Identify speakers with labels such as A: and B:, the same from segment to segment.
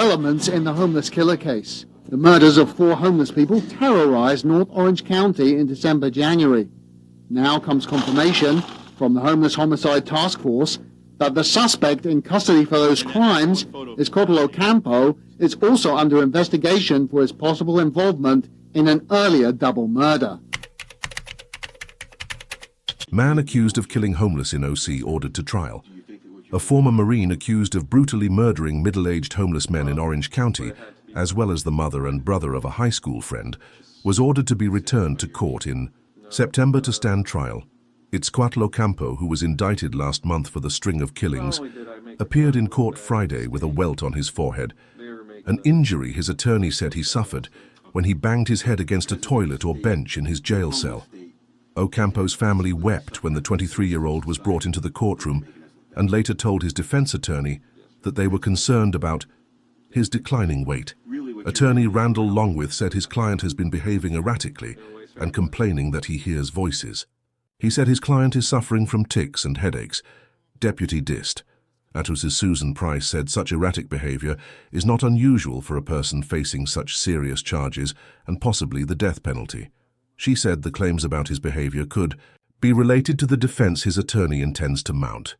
A: Developments in the homeless killer case. The murders of 4 homeless people terrorized North Orange County in January. Now comes confirmation from the Homeless Homicide Task Force that the suspect in custody for those crimes, Itzcoatl Ocampo, is also under investigation for his possible involvement in an earlier double murder.
B: Man accused of killing homeless in OC ordered to trial. A former Marine accused of brutally murdering middle-aged homeless men in Orange County, as well as the mother and brother of a high school friend, was ordered to be returned to court in September to stand trial. Itzcoatl Ocampo, who was indicted last month for the string of killings, appeared in court Friday with a welt on his forehead, an injury his attorney said he suffered when he banged his head against a toilet or bench in his jail cell. Ocampo's family wept when the 23-year-old was brought into the courtroom and later told his defense attorney that they were concerned about his declining weight. Attorney Randall Longwith said his client has been behaving erratically and complaining that he hears voices. He said his client is suffering from tics and headaches. Deputy Dist, Attorney Susan Price, said such erratic behavior is not unusual for a person facing such serious charges and possibly the death penalty. She said the claims about his behavior could be related to the defense his attorney intends to mount.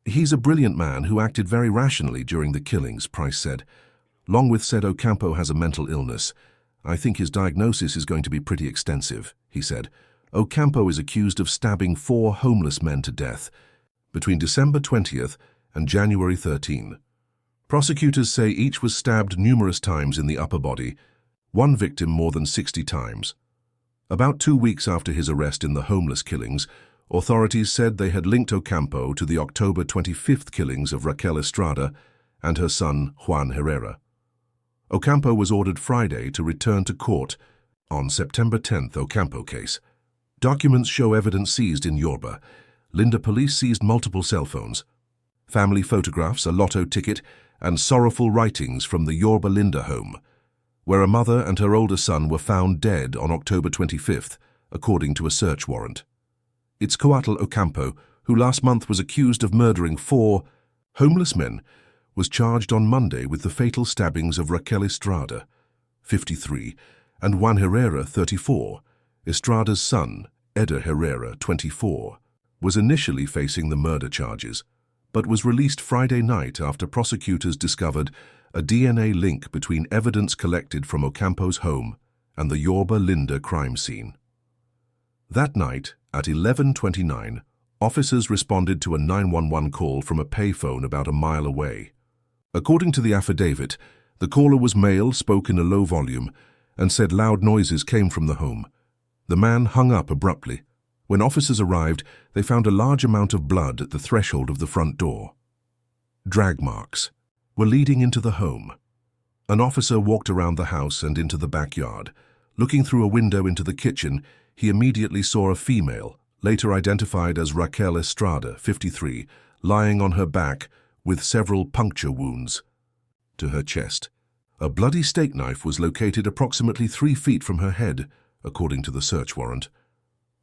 B: He's a brilliant man who acted very rationally during the killings, Price said. Longwith said Ocampo has a mental illness. I think his diagnosis is going to be pretty extensive, he said. Ocampo is accused of stabbing 4 homeless men to death between December 20th and January 13. Prosecutors say each was stabbed numerous times in the upper body, one victim more than 60 times. About 2 weeks after his arrest in the homeless killings, authorities said they had linked Ocampo to the October 25th killings of Raquel Estrada and her son Juan Herrera. Ocampo was ordered Friday to return to court on September 10th Ocampo case. Documents show evidence seized in Yorba. Linda police seized multiple cell phones, family photographs, a lotto ticket, and sorrowful writings from the Yorba Linda home, where a mother and her older son were found dead on October 25th, according to a search warrant. Itzcoatl Ocampo, who last month was accused of murdering 4 homeless men, was charged on Monday with the fatal stabbings of Raquel Estrada, 53, and Juan Herrera, 34. Estrada's son, Eder Herrera, 24, was initially facing the murder charges, but was released Friday night after prosecutors discovered a DNA link between evidence collected from Ocampo's home and the Yorba Linda crime scene. That night, at 11:29, officers responded to a 911 call from a payphone about a mile away. According to the affidavit, the caller was male, spoke in a low volume, and said loud noises came from the home. The man hung up abruptly. When officers arrived, they found a large amount of blood at the threshold of the front door. Drag marks were leading into the home. An officer walked around the house and into the backyard. Looking through a window into the kitchen, he immediately saw a female, later identified as Raquel Estrada, 53, lying on her back with several puncture wounds to her chest. A bloody steak knife was located approximately 3 feet from her head, according to the search warrant.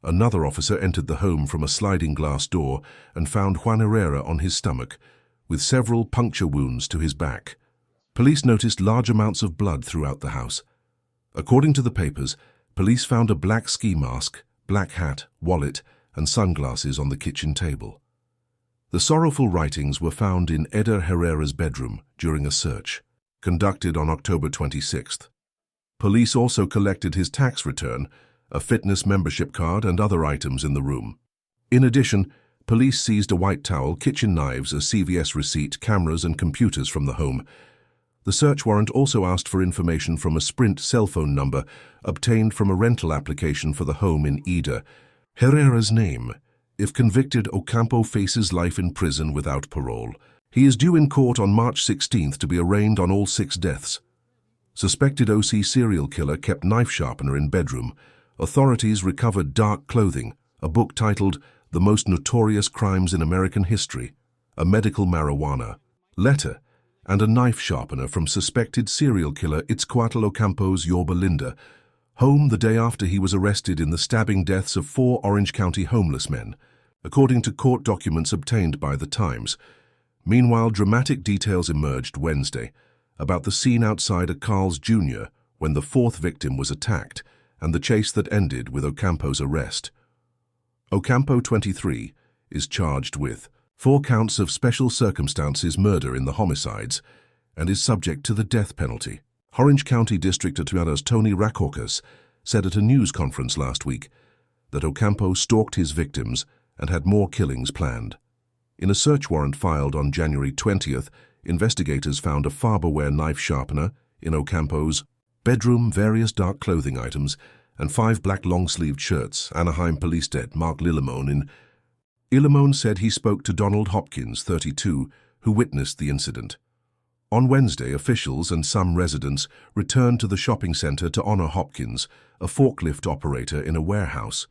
B: Another officer entered the home from a sliding glass door and found Juan Herrera on his stomach, with several puncture wounds to his back. Police noticed large amounts of blood throughout the house. According to the papers, police found a black ski mask, black hat, wallet, and sunglasses on the kitchen table. The sorrowful writings were found in Eder Herrera's bedroom during a search conducted on October 26th. Police also collected his tax return, a fitness membership card, and other items in the room. In addition, police seized a white towel, kitchen knives, a CVS receipt, cameras, and computers from the home. The search warrant also asked for information from a Sprint cell phone number obtained from a rental application for the home in Eder. Herrera's name. If convicted, Ocampo faces life in prison without parole. He is due in court on March 16th to be arraigned on all 6 deaths. Suspected OC serial killer kept knife sharpener in bedroom. Authorities recovered dark clothing, a book titled The Most Notorious Crimes in American History, a medical marijuana letter, and a knife sharpener from suspected serial killer Itzcoatl Ocampo's Yorba Linda home the day after he was arrested in the stabbing deaths of 4 Orange County homeless men, according to court documents obtained by The Times. Meanwhile, dramatic details emerged Wednesday. about the scene outside a Carl's Jr. when the fourth victim was attacked and the chase that ended with Ocampo's arrest. Ocampo, 23, is charged with 4 counts of special circumstances murder in the homicides and is subject to the death penalty. Orange County District Attorney Tony Rackauckas said at a news conference last week that Ocampo stalked his victims and had more killings planned. In a search warrant filed on January 20th, investigators found a Farberware knife sharpener in Ocampo's bedroom, various dark clothing items, and 5 black long-sleeved shirts. Anaheim Police Department Mark Illimone said he spoke to Donald Hopkins, 32, who witnessed the incident. On Wednesday, officials and some residents returned to the shopping center to honor Hopkins, a forklift operator in a warehouse.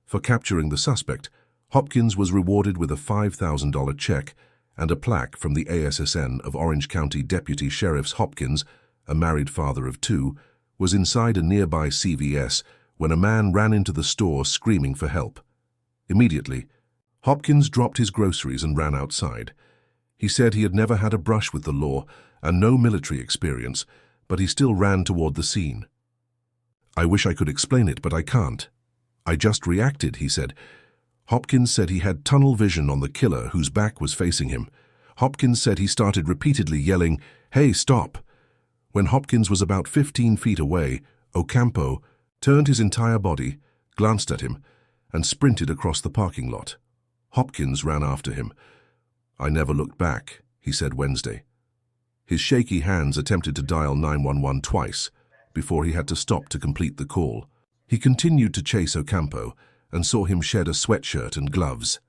B: For capturing the suspect, Hopkins was rewarded with a $5,000 check and a plaque from the ASSN of Orange County Deputy Sheriff's. Hopkins, a married father of 2, was inside a nearby CVS when a man ran into the store screaming for help. Immediately, Hopkins dropped his groceries and ran outside. He said he had never had a brush with the law and no military experience, but he still ran toward the scene. "I wish I could explain it, but I can't. I just reacted," he said. Hopkins said he had tunnel vision on the killer whose back was facing him. Hopkins said he started repeatedly yelling, "Hey, stop!" When Hopkins was about 15 feet away, Ocampo turned his entire body, glanced at him, and sprinted across the parking lot. Hopkins ran after him. "I never looked back," he said Wednesday. His shaky hands attempted to dial 911 twice before he had to stop to complete the call. He continued to chase Ocampo and saw him shed a sweatshirt and gloves.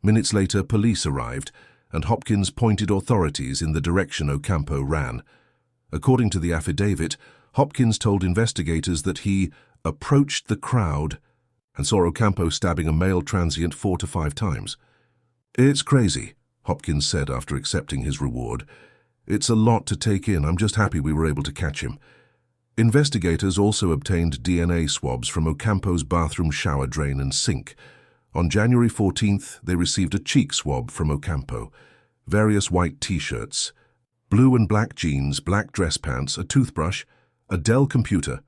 B: Minutes later, police arrived, and Hopkins pointed authorities in the direction Ocampo ran. According to the affidavit, Hopkins told investigators that he approached the crowd and saw Ocampo stabbing a male transient 4 to 5 times. "It's crazy," Hopkins said after accepting his reward. "It's a lot to take in. I'm just happy we were able to catch him." Investigators also obtained DNA swabs from Ocampo's bathroom shower drain and sink. On January 14th, they received a cheek swab from Ocampo, various white T-shirts, blue and black jeans, black dress pants, a toothbrush, a Dell computer,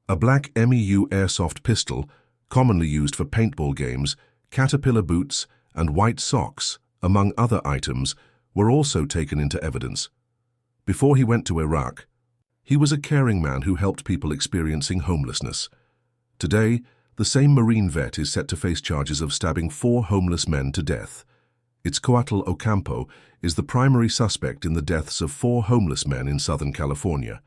B: a black MEU airsoft pistol, commonly used for paintball games, Caterpillar boots, and white socks, among other items, were also taken into evidence. Before he went to Iraq, he was a caring man who helped people experiencing homelessness. Today, the same Marine vet is set to face charges of stabbing 4 homeless men to death. Itzcoatl Ocampo is the primary suspect in the deaths of 4 homeless men in Southern California.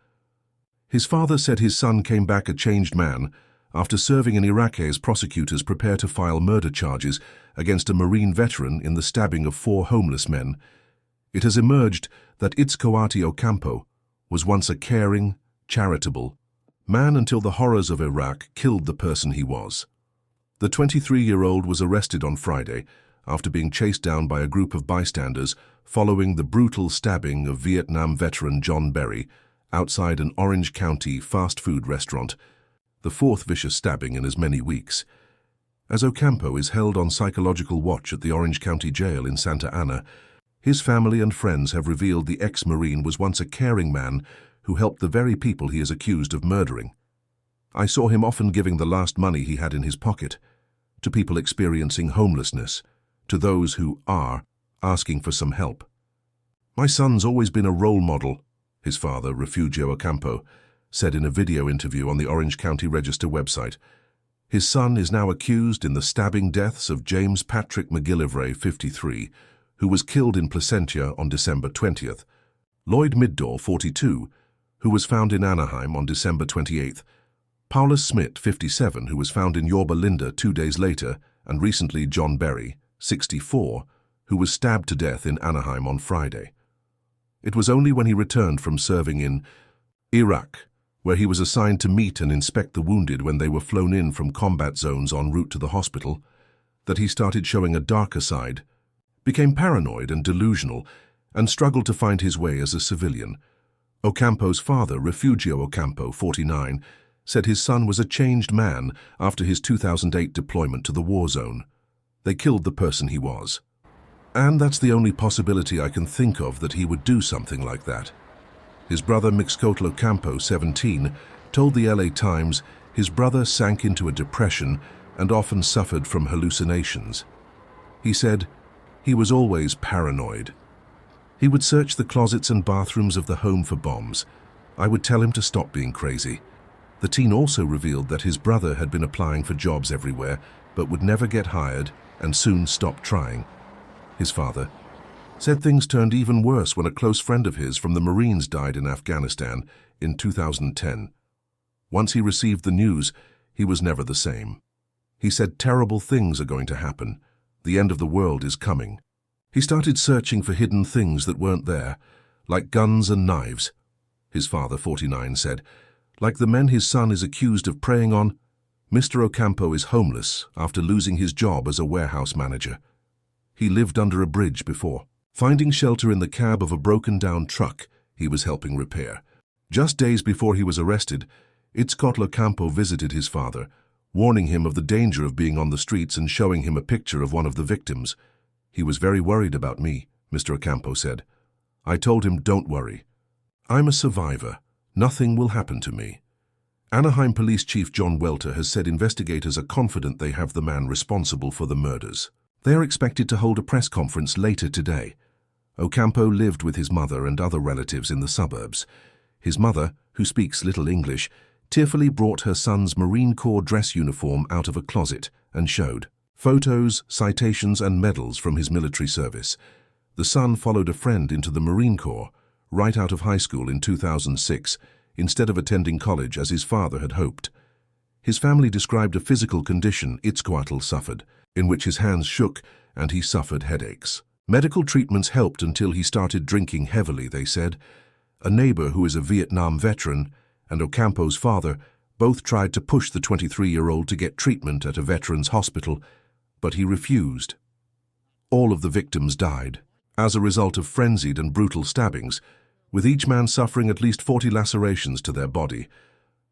B: His father said his son came back a changed man after serving in Iraq as prosecutors prepare to file murder charges against a Marine veteran in the stabbing of 4 homeless men. It has emerged that Itzcoatl Ocampo was once a caring, charitable man until the horrors of Iraq killed the person he was. The 23-year-old was arrested on Friday after being chased down by a group of bystanders following the brutal stabbing of Vietnam veteran John Berry outside an Orange County fast food restaurant, the 4th vicious stabbing in as many weeks. As Ocampo is held on psychological watch at the Orange County Jail in Santa Ana, his family and friends have revealed the ex-Marine was once a caring man who helped the very people he is accused of murdering. "I saw him often giving the last money he had in his pocket to people experiencing homelessness, to those who are asking for some help. My son's always been a role model," his father, Refugio Ocampo, said in a video interview on the Orange County Register website. His son is now accused in the stabbing deaths of James Patrick McGillivray, 53, who was killed in Placentia on December 20th, Lloyd Middor, 42, who was found in Anaheim on December 28th, Paulus Smith, 57, who was found in Yorba Linda 2 days later, and recently John Berry, 64, who was stabbed to death in Anaheim on Friday. It was only when he returned from serving in Iraq, where he was assigned to meet and inspect the wounded when they were flown in from combat zones en route to the hospital, that he started showing a darker side, became paranoid and delusional, and struggled to find his way as a civilian. Ocampo's father, Refugio Ocampo, 49, said his son was a changed man after his 2008 deployment to the war zone. They killed the person he was. "And that's the only possibility I can think of that he would do something like that." His brother Itzcoatl Ocampo, 17, told the LA Times his brother sank into a depression and often suffered from hallucinations. He said he was always paranoid. He would search the closets and bathrooms of the home for bombs. I would tell him to stop being crazy. The teen also revealed that his brother had been applying for jobs everywhere but would never get hired and soon stopped trying. His father said things turned even worse when a close friend of his from the Marines died in Afghanistan in 2010. Once he received the news, he was never the same. He said terrible things are going to happen. The end of the world is coming. He started searching for hidden things that weren't there, like guns and knives. His father, 49, said, like the men his son is accused of preying on, Mr. Ocampo is homeless after losing his job as a warehouse manager. He lived under a bridge before, finding shelter in the cab of a broken-down truck he was helping repair. Just days before he was arrested, Itzcoatl Ocampo visited his father, warning him of the danger of being on the streets and showing him a picture of one of the victims. He was very worried about me, Mr. Ocampo said. I told him, don't worry. I'm a survivor. Nothing will happen to me. Anaheim Police Chief John Welter has said investigators are confident they have the man responsible for the murders. They are expected to hold a press conference later today. Ocampo lived with his mother and other relatives in the suburbs. His mother, who speaks little English, tearfully brought her son's Marine Corps dress uniform out of a closet and showed photos, citations and medals from his military service. The son followed a friend into the Marine Corps right out of high school in 2006, instead of attending college as his father had hoped. His family described a physical condition Itzcoatl suffered, in which his hands shook and he suffered headaches. Medical treatments helped until he started drinking heavily, they said. A neighbor who is a Vietnam veteran and Ocampo's father both tried to push the 23-year-old to get treatment at a veterans hospital, but he refused. All of the victims died as a result of frenzied and brutal stabbings, with each man suffering at least 40 lacerations to their body.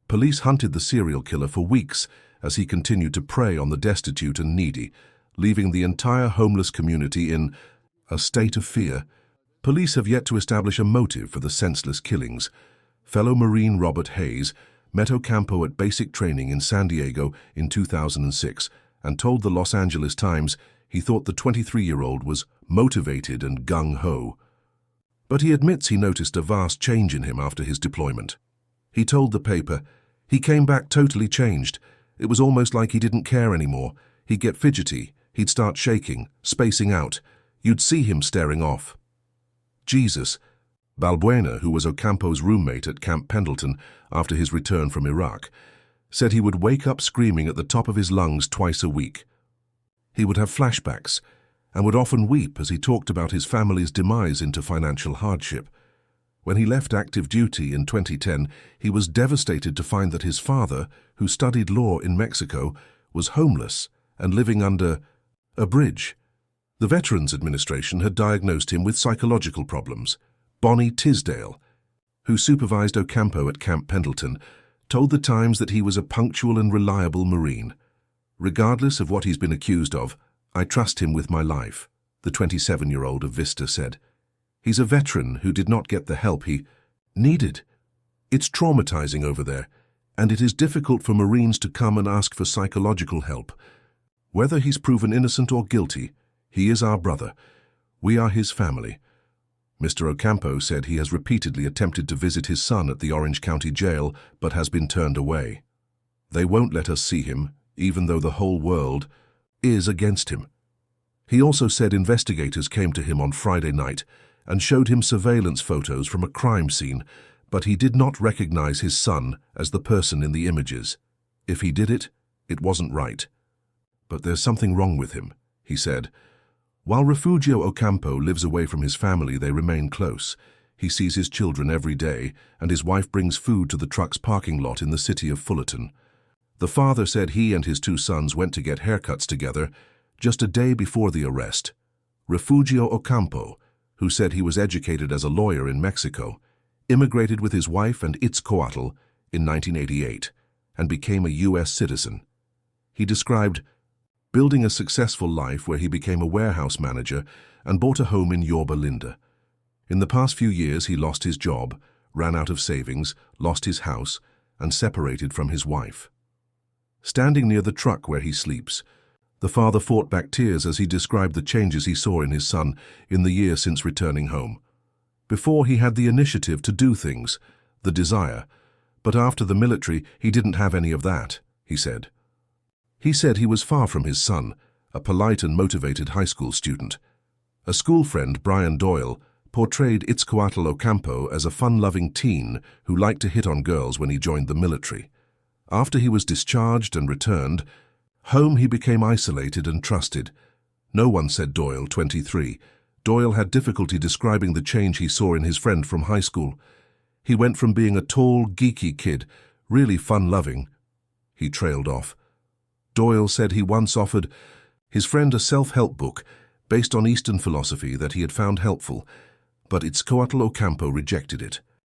B: Police hunted the serial killer for weeks as he continued to prey on the destitute and needy, leaving the entire homeless community in a state of fear. Police have yet to establish a motive for the senseless killings. Fellow Marine Robert Hayes met Ocampo at basic training in San Diego in 2006 and told the Los Angeles Times he thought the 23-year-old was motivated and gung-ho. But he admits he noticed a vast change in him after his deployment. He told the paper, he came back totally changed. It was almost like he didn't care anymore. He'd get fidgety, he'd start shaking, spacing out. You'd see him staring off. Jesus. Balbuena, who was Ocampo's roommate at Camp Pendleton after his return from Iraq, said he would wake up screaming at the top of his lungs twice a week. He would have flashbacks and would often weep as he talked about his family's demise into financial hardship. When he left active duty in 2010, he was devastated to find that his father, who studied law in Mexico, was homeless and living under a bridge. The Veterans Administration had diagnosed him with psychological problems. Bonnie Tisdale, who supervised Ocampo at Camp Pendleton, told the Times that he was a punctual and reliable Marine. Regardless of what he's been accused of, I trust him with my life, the 27-year-old of Vista said. He's a veteran who did not get the help he needed. It's traumatizing over there, and it is difficult for Marines to come and ask for psychological help. Whether he's proven innocent or guilty, he is our brother. We are his family. Mr. Ocampo said he has repeatedly attempted to visit his son at the Orange County Jail, but has been turned away. They won't let us see him, even though the whole world is against him. He also said investigators came to him on Friday night and showed him surveillance photos from a crime scene, but he did not recognize his son as the person in the images. If he did it, it wasn't right. But there's something wrong with him, he said. While Refugio Ocampo lives away from his family, they remain close. He sees his children every day, and his wife brings food to the truck's parking lot in the city of Fullerton. The father said he and his two sons went to get haircuts together just a day before the arrest. Refugio Ocampo, who said he was educated as a lawyer in Mexico, immigrated with his wife and Itzcoatl in 1988 and became a U.S. citizen. He described building a successful life where he became a warehouse manager and bought a home in Yorba Linda. In the past few years, he lost his job, ran out of savings, lost his house, and separated from his wife. Standing near the truck where he sleeps, the father fought back tears as he described the changes he saw in his son in the year since returning home. Before, he had the initiative to do things, the desire, but after the military he didn't have any of that, he said. He said he was far from his son, a polite and motivated high school student. A school friend, Brian Doyle, portrayed Itzcoatl Ocampo as a fun-loving teen who liked to hit on girls when he joined the military. After he was discharged and returned home, he became isolated and trusted. No one said Doyle, 23. Doyle had difficulty describing the change he saw in his friend from high school. He went from being a tall, geeky kid, really fun-loving. He trailed off. Doyle said he once offered his friend a self-help book based on Eastern philosophy that he had found helpful, but Itzcoatl Ocampo rejected it.